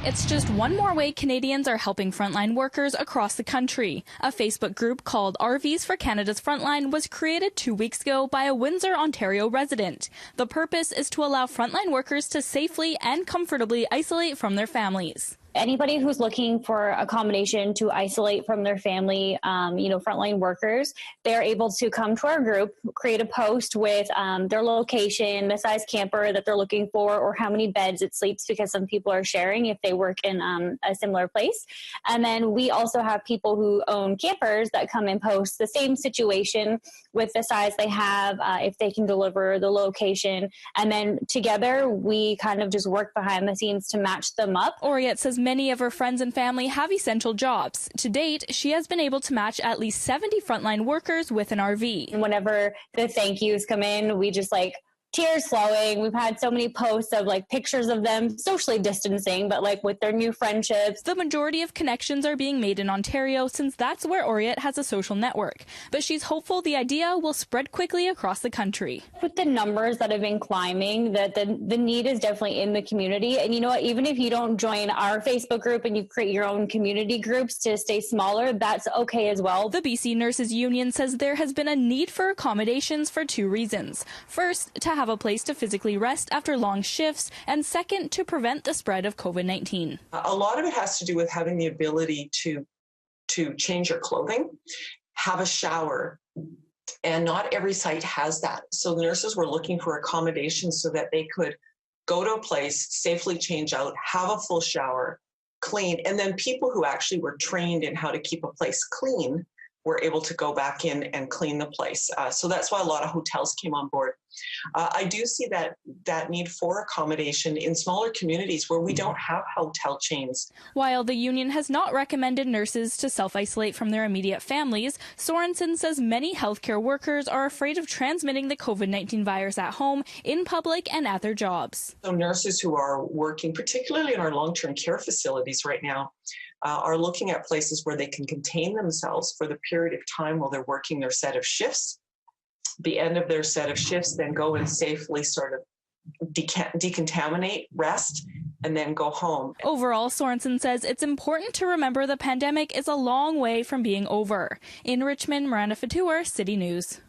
It's just one more way Canadians are helping frontline workers across the country. A Facebook group called RVs for Canada's Frontline was created 2 weeks ago by a Windsor, Ontario resident. The purpose is to allow frontline workers to safely and comfortably isolate from their families. Anybody who's looking for accommodation to isolate from their family, frontline workers, they're able to come to our group, create a post with their location, the size camper that they're looking for, or how many beds it sleeps, because some people are sharing if they work in a similar place. And then we also have people who own campers that come and post the same situation with the size they have, if they can deliver the location. And then together we kind of just work behind the scenes to match them up. Oriette says many of her friends and family have essential jobs. To date, she has been able to match at least 70 frontline workers with an RV. And whenever the thank yous come in, we just tears flowing. We've had so many posts of pictures of them socially distancing, but with their new friendships. The majority of connections are being made in Ontario, since that's where Oriette has a social network. But she's hopeful the idea will spread quickly across the country. With the numbers that have been climbing, that the need is definitely in the community. And you know what, even if you don't join our Facebook group and you create your own community groups to stay smaller, that's okay as well. The BC Nurses Union says there has been a need for accommodations for 2 reasons. First, to have a place to physically rest after long shifts, and second, to prevent the spread of COVID-19. A lot of it has to do with having the ability to change your clothing, have a shower, and not every site has that. So the nurses were looking for accommodations so that they could go to a place, safely change out, have a full shower, clean, and then people who actually were trained in how to keep a place clean were able to go back in and clean the place. So that's why a lot of hotels came on board. I do see that need for accommodation in smaller communities where we don't have hotel chains. While the union has not recommended nurses to self-isolate from their immediate families, Sorensen says many healthcare workers are afraid of transmitting the COVID-19 virus at home, in public, and at their jobs. So nurses who are working, particularly in our long-term care facilities right now, are looking at places where they can contain themselves for the period of time while they're working their set of shifts. The end of their set of shifts, then go and safely sort of decontaminate, rest, and then go home. Overall, Sorensen says it's important to remember the pandemic is a long way from being over. In Richmond, Miranda Fatur, City News.